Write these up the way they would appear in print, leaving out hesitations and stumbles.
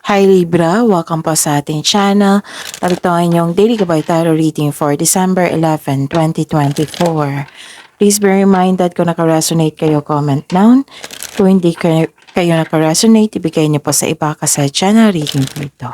Hi Libra, welcome po sa ating channel. Ito ang inyong Daily Gabay Tarot reading for December 11, 2024. Please be reminded kung naka-resonate kayo, comment down. Kung hindi kayo naka-resonate, ibigay niyo po sa iba kasi channel reading po ito.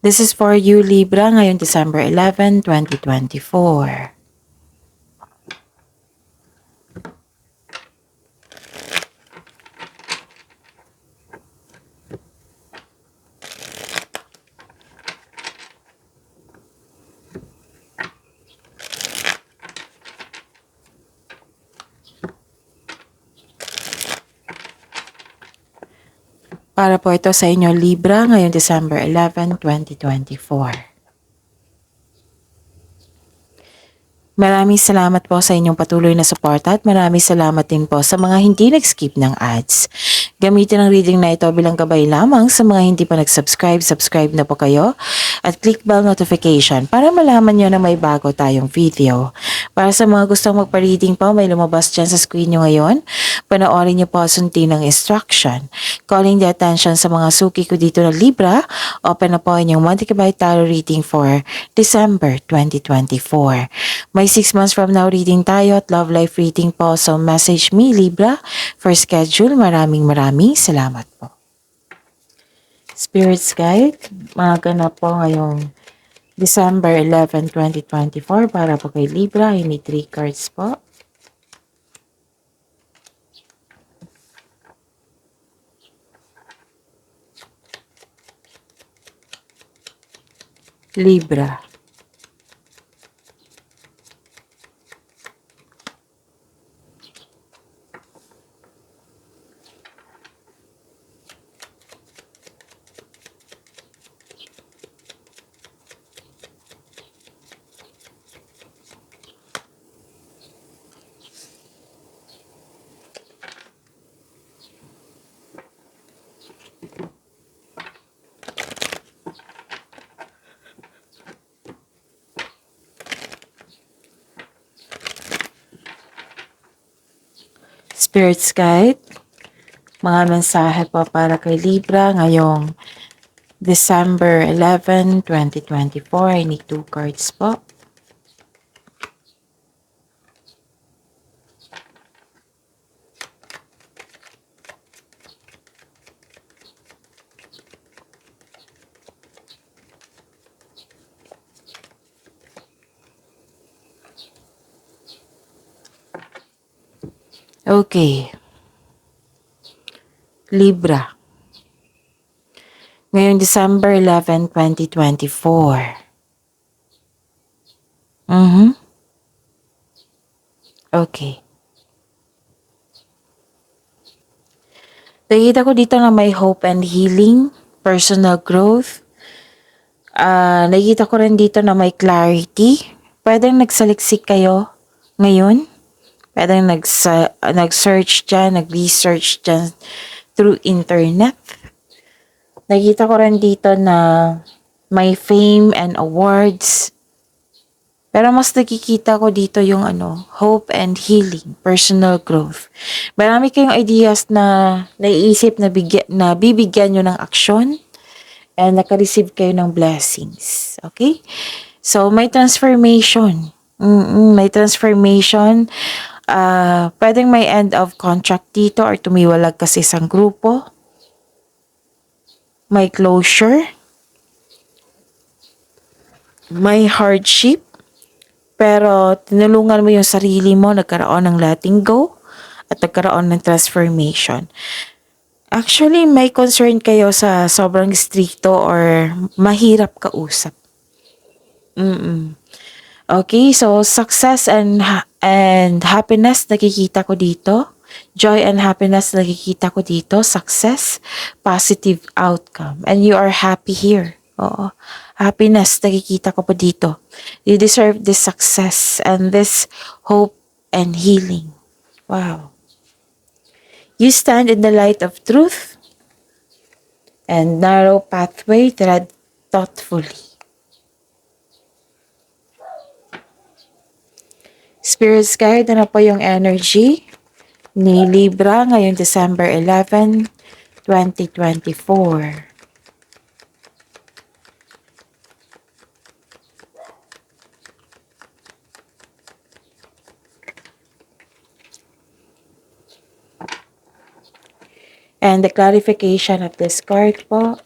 This is for you Libra ngayong December 11, 2024. Para po ito sa inyo Libra ngayong December 11, 2024. Maraming salamat po sa inyong patuloy na suporta at maraming salamat din po sa mga hindi nag-skip ng ads. Gamitin ang reading na ito bilang gabay lamang sa mga hindi pa nag-subscribe, subscribe na po kayo at click bell notification para malaman nyo na may bago tayong video. Para sa mga gustong magpa-reading po, may lumabas dyan sa screen nyo ngayon. Panoorin nyo po sunti ng instruction. Calling the attention sa mga suki ko dito na Libra, open na po inyong Monthly Gabay Tarot reading for December 2024. May 6 months from now reading tayo at love life reading po. So message me Libra for schedule. Maraming salamat po. Spirits Guide, mga ganap po ngayong December 11, 2024 para po kay Libra. I need 3 cards po. Libra. Spirits Guide, mga mensahe po para kay Libra ngayong December 11, 2024. I need 2 cards po. Okay. Libra. Ngayong December 11, 2024. Okay. Nakikita ko dito na may hope and healing, personal growth. Nakikita ko rin dito na may clarity. Pwedeng nagsaliksik kayo ngayon. Pwedeng nag-search dyan, nag-research dyan through internet. Nakikita ko rin dito na may fame and awards. Pero mas nakikita ko dito yung hope and healing, personal growth. Marami kayong ideas na naiisip na, bibigyan nyo ng aksyon and naka-receive kayo ng blessings. Okay? So, may transformation. May transformation. Pwedeng may end of contract dito or tumiwalag kasi isang grupo. May closure. May hardship. Pero tinulungan mo yung sarili mo, nagkaroon ng letting go at nagkaroon ng transformation. Actually, may concern kayo sa sobrang stricto or mahirap kausap. Okay, so success and happiness nakikita ko dito. Joy and happiness nakikita ko dito. Success, positive outcome. And you are happy here. Oo. Happiness nakikita ko po dito. You deserve this success and this hope and healing. Wow. You stand in the light of truth and narrow pathway, tread thoughtfully. Spirits Guide, ano po yung energy ni Libra ngayong December 11, 2024. And the clarification of this card po.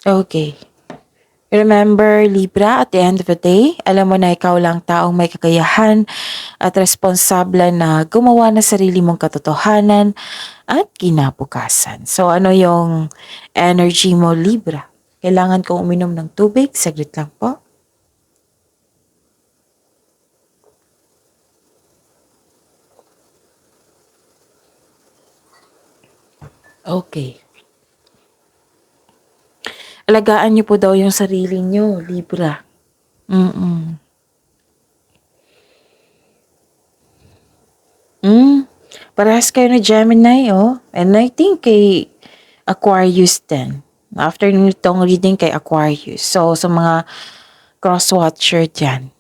Okay. Remember, Libra, at the end of the day, alam mo na ikaw lang taong may kakayahan at responsable na gumawa ng sarili mong katotohanan at kinabukasan. So, ano yung energy mo, Libra? Kailangan kong uminom ng tubig. Saglit lang po. Okay. Alagaan niyo po daw yung sarili niyo, Libra. Mm-mm. Parehas kayo na Gemini, oh. And I think kay Aquarius din. After nitong reading kay Aquarius. So, sa mga cross-watcher dyan.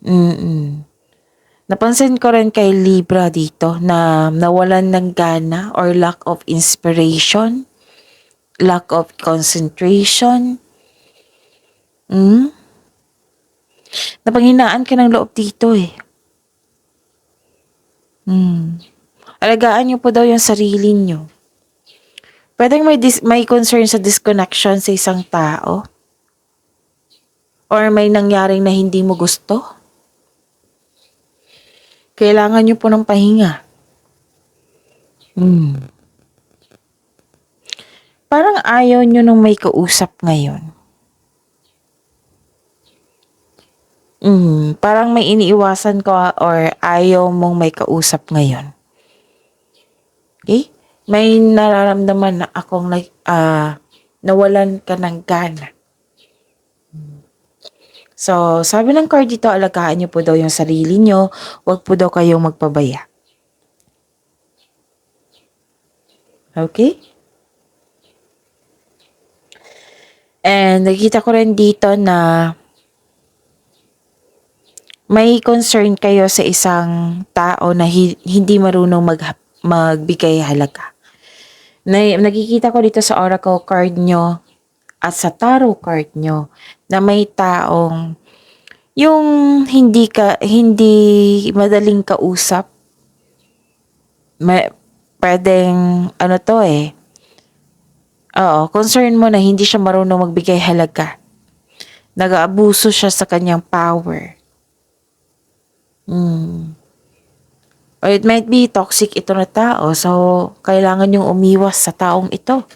Napansin ko rin kay Libra dito na nawalan ng gana or lack of inspiration, lack of concentration. Napanghinaan ka ng loob dito eh. Alagaan niyo po daw yung sarili niyo. Pwedeng may concern sa disconnection sa isang tao. Or may nangyaring na hindi mo gusto. Kailangan niyo po ng pahinga. Parang ayaw niyo nung may kausap ngayon. Parang may iniiwasan ka or ayaw mong may kausap ngayon. Okay? May nararamdaman na akong nawalan ka ng gana. So, sabi ng card dito, alagaan niyo po daw yung sarili niyo. Huwag po daw kayong magpabaya. Okay? And nakita ko rin dito na may concern kayo sa isang tao na hindi marunong magbigay halaga. Nakikita ko dito sa oracle card nyo at sa tarot card nyo na may taong yung hindi madaling kausap. Pwedeng concern mo na hindi siya marunong magbigay halaga. Nag-aabuso siya sa kanyang power. Or it might be toxic ito na tao. So, kailangan yung umiwas sa taong ito.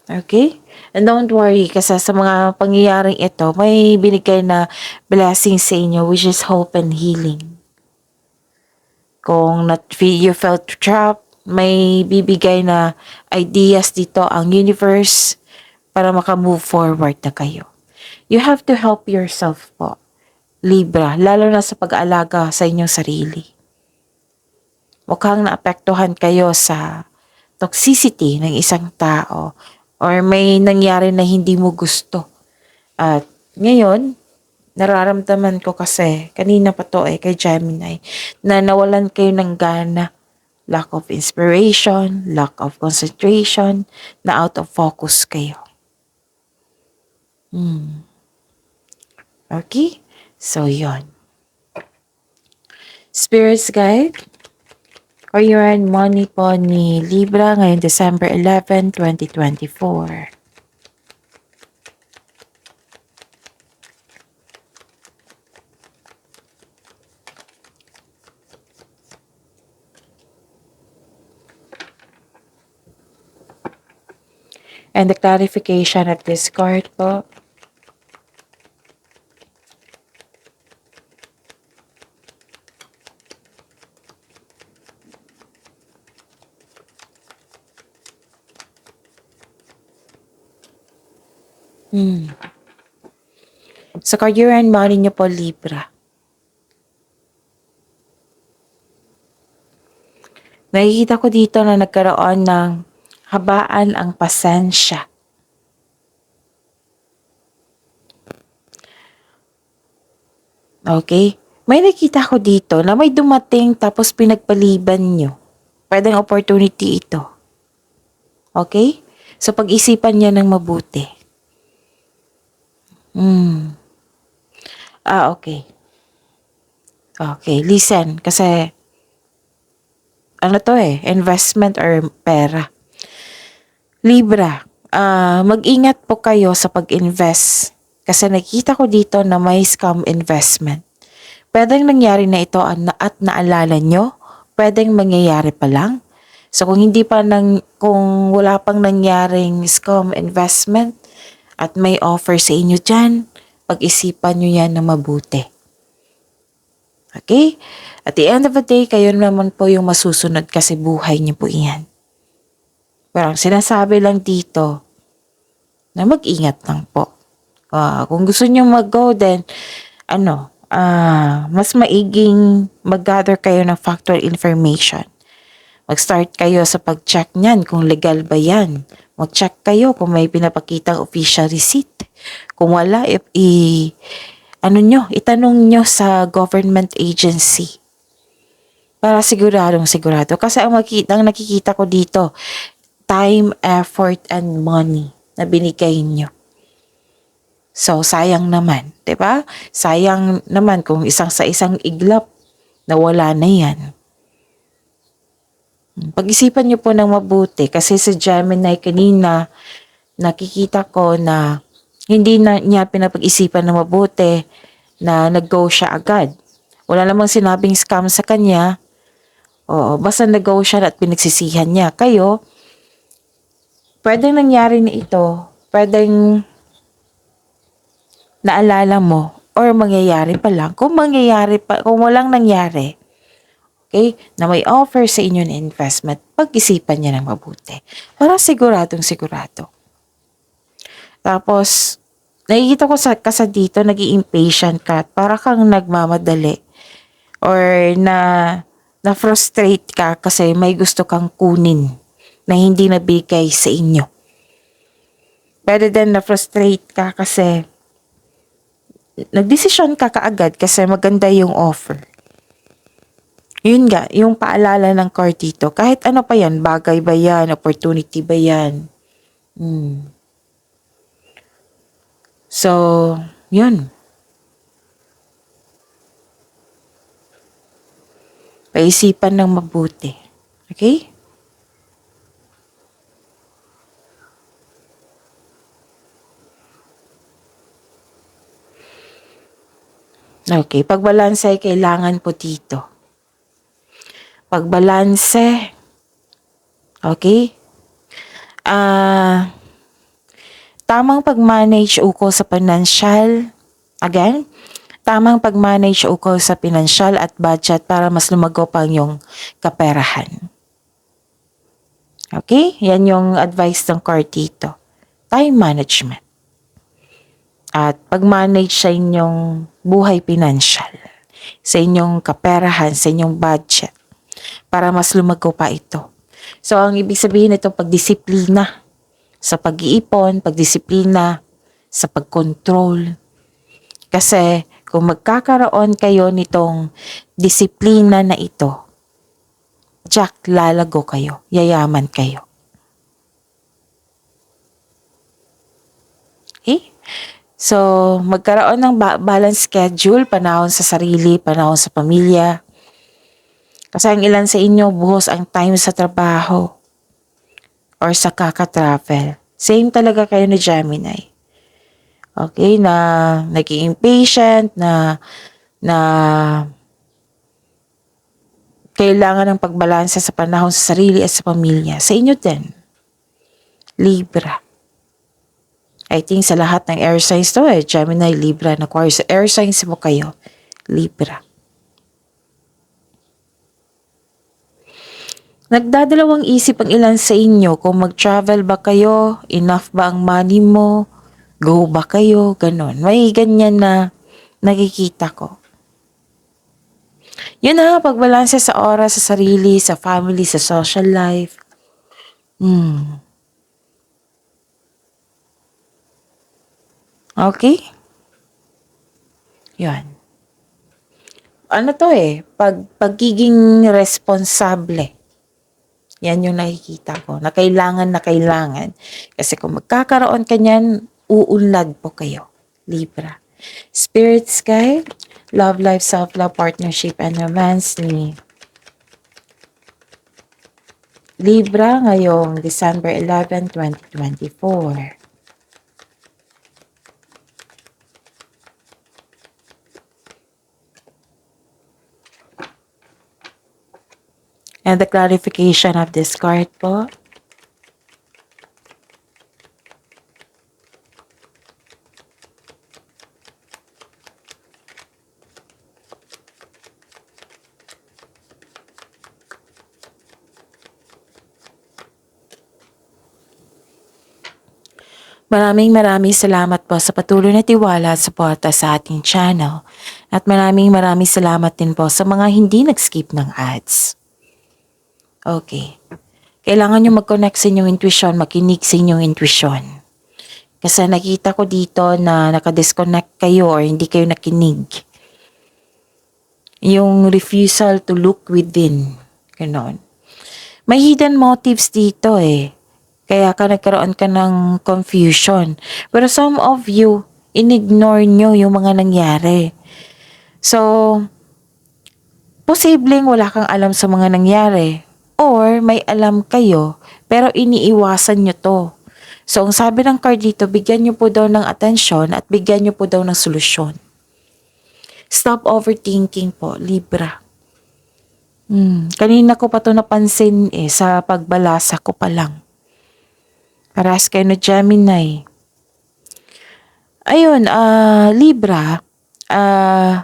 Okay? And don't worry, kasi sa mga pangyayaring ito, may binigay na blessing sa inyo, which is hope and healing. Kung you felt trapped, may bibigay na ideas dito ang universe para makamove forward na kayo. You have to help yourself po, Libra, lalo na sa pag-aalaga sa inyong sarili. Mukhang naapektuhan kayo sa toxicity ng isang tao or may nangyari na hindi mo gusto. At ngayon, nararamdaman ko kasi, kanina pa to kay Gemini, na nawalan kayo ng gana, lack of inspiration, lack of concentration, na out of focus kayo. Okay? So, yon. Spirits Guide, career and money po ni Libra ngayong December 11, 2024. And the clarification of this card po. Sa career and money niyo po, Libra. Nakikita ko dito na nagkaroon ng habaan ang pasensya. Okay? May nakita ko dito na may dumating tapos pinagpaliban nyo. Pwedeng opportunity ito. Okay? So, pag-isipan niya ng mabuti. Okay. Okay, listen. Kasi, investment or pera. Libra, mag-ingat po kayo sa pag-invest. Kasi nakita ko dito na may scam investment. Pwedeng nangyari na ito at naalala nyo, pwedeng mangyayari pa lang. So kung wala pang nangyaring scam investment at may offer sa inyo dyan, pag-isipan nyo yan na mabuti. Okay? At the end of the day, kayo naman po yung masusunod kasi buhay nyo po iyan. Pero ang sinasabi lang dito, na mag-ingat lang po. Kung gusto nyo mag-go, then, mas maiging mag-gather kayo ng factual information. Mag-start kayo sa pag-check niyan kung legal ba yan. Mag-check kayo kung may pinapakitang official receipt. Kung wala, itanong nyo sa government agency. Para sigurado. Kasi ang nakikita ko dito, time, effort, and money na binigay nyo. So, sayang naman, 'di ba? Sayang naman kung sa isang iglap nawala na 'yan. Pag-isipan niyo po ng mabuti kasi sa Gemini kanina nakikita ko na hindi na niya pinapag-isipan ng mabuti na nag-go siya agad. Wala namang sinabing scam sa kanya. Oo, basta nag-go siya at pinagsisihan niya. Kayo, pwedeng nangyari na ito, pwedeng naalala mo or mangyayari pa lang. Kung walang nangyari, okay, na may offer sa inyo na investment, pag-isipan niya ng mabuti. Para siguro. Tapos, nakikita ko kasi dito, nag-i-impatient ka at para kang nagmamadali or na-frustrate ka kasi may gusto kang kunin na hindi nabigay sa inyo. Pwede din na-frustrate ka kasi nagdesisyon ka kaagad kasi maganda yung offer. Yun nga, yung paalala ng card dito, kahit ano pa yan, bagay ba yan, opportunity ba yan. So, yun. Paisipan ng mabuti. Okay? Okay, pagbalanse ay kailangan po dito. Pagbalanse, okay? Tamang pag-manage ukol sa financial, again, tamang pag-manage ukol sa financial at budget para mas lumago pa yung kaperahan. Okay? Yan yung advice ng card dito. Time management. At pag-manage sa inyong buhay financial, sa inyong kaperahan, sa inyong budget, para mas lumago pa ito. So, ang ibig sabihin nito, pagdisiplina sa pag-iipon, pagdisiplina sa pag-control. Kasi, kung magkakaroon kayo nitong disiplina na ito, lalago kayo, yayaman kayo. Okay? So, magkaroon ng balance schedule, panahon sa sarili, panahon sa pamilya. Kasi ang ilan sa inyo, buhos ang time sa trabaho or sa kaka-travel. Same talaga kayo ni Gemini. Okay, na naging impatient, na kailangan ng pagbalansa sa panahon sa sarili at sa pamilya. Sa inyo din, Libra. I think sa lahat ng air signs to Gemini, Libra, na Aquarius. Air signs mo kayo, Libra. Nagdadalawang isip ang ilan sa inyo kung mag-travel ba kayo, enough ba ang money mo, go ba kayo, ganon. May ganyan na nakikita ko. Yun na, pagbalanse sa oras, sa sarili, sa family, sa social life. Okay? Yun. Ano to pagiging responsable. Yan yung nakikita ko, na kailangan na kailangan. Kasi kung magkakaroon ka niyan, uunlad po kayo. Libra. Spirit Sky, Love Life, Self-Love, Partnership, and Romance ni Libra ngayong December 11, 2024. And the clarification of this card po. Maraming salamat po sa patuloy na tiwala at suporta sa ating channel. At maraming salamat din po sa mga hindi nag-skip ng ads. Okay. Kailangan nyo mag-connect sa inyong intuition, makinig sa inyong intuition. Kasi nakita ko dito na nakadisconnect kayo or hindi kayo nakinig. Yung refusal to look within. Ganon. May hidden motives dito Kaya ka nagkaroon ka ng confusion. Pero some of you, inignore nyo yung mga nangyari. So, posibleng wala kang alam sa mga nangyari. Or may alam kayo, pero iniiwasan nyo to. So, ang sabi ng card dito, bigyan nyo po daw ng atensyon at bigyan nyo po daw ng solusyon. Stop overthinking po, Libra. Kanina ko pa to napansin sa pagbalasa ko pa lang. Paras kayo na Gemini. Ayun, Libra,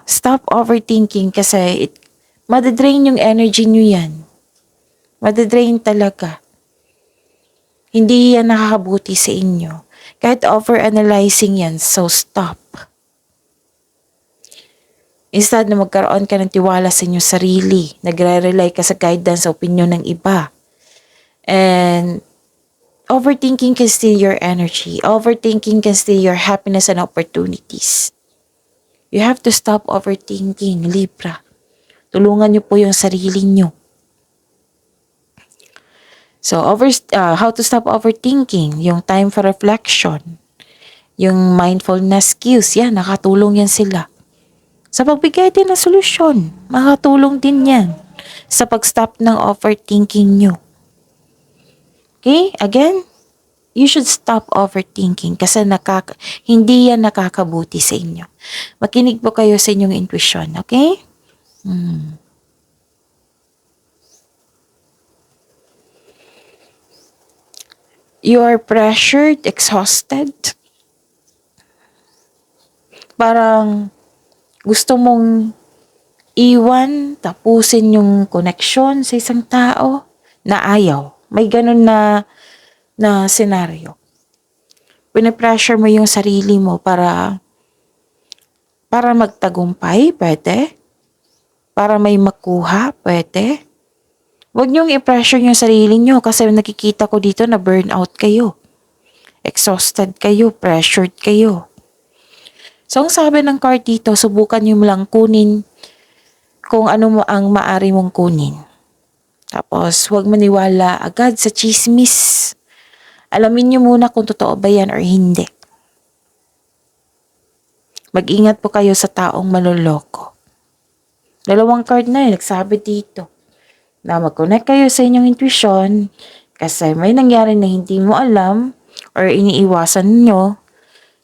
stop overthinking kasi madadrain yung energy nyo yan. Madadrain talaga. Hindi yan nakakabuti sa inyo. Kahit overanalyzing yan, so stop. Instead na magkaroon ka ng tiwala sa inyong sarili, nagre-rely ka sa guidance sa opinion ng iba. And overthinking can steal your energy. Overthinking can steal your happiness and opportunities. You have to stop overthinking, Libra. Tulungan niyo po yung sarili niyo. So, how to stop overthinking? Yung time for reflection. Yung mindfulness skills, yan, nakatulong yan sila. Sa pagbigay din ng solusyon, makatulong din yan sa pag-stop ng overthinking nyo. Okay? Again, you should stop overthinking kasi hindi yan nakakabuti sa inyo. Makinig po kayo sa inyong intuition, okay? You are pressured, exhausted. Parang gusto mong iwan, tapusin yung connection sa isang tao na ayaw. May ganun na senaryo. Pinapressure mo yung sarili mo para magtagumpay, pwede. Para may makuha, pwede. Huwag niyong i-pressure yung sarili niyo kasi nakikita ko dito na burnout kayo. Exhausted kayo, pressured kayo. So, ang sabi ng card dito, subukan niyo lang kunin kung ano mo ang maari mong kunin. Tapos, huwag maniwala agad sa chismis. Alamin niyo muna kung totoo ba yan or hindi. Mag-ingat po kayo sa taong maloloko. Dalawang card na nagsabi dito na mag-connect kayo sa inyong intuition kasi may nangyari na hindi mo alam or iniiwasan nyo.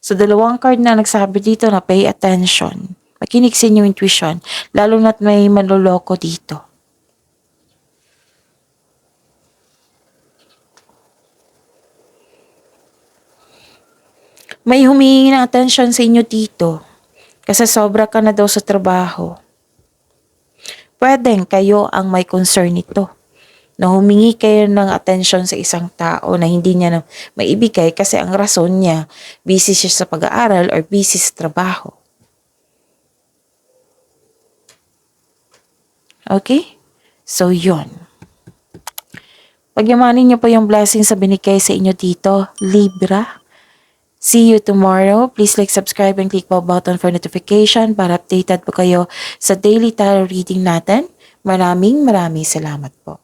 So, dalawang card na nagsabi dito na pay attention. Makinig sa inyong intuition, lalo na't may manloloko dito. May humingi ng attention sa inyo dito kasi sobra ka na daw sa trabaho. Pwedeng kayo ang may concern nito na humingi kayo ng attention sa isang tao na hindi niya na maibigay kasi ang rason niya, busy siya sa pag-aaral or busy sa trabaho. Okay? So, yun. Pagyamanin niyo po yung blessings sa binigay sa inyo dito, Libra. See you tomorrow. Please like, subscribe, and click the button for notification para updated po kayo sa daily tarot reading natin. Maraming salamat po.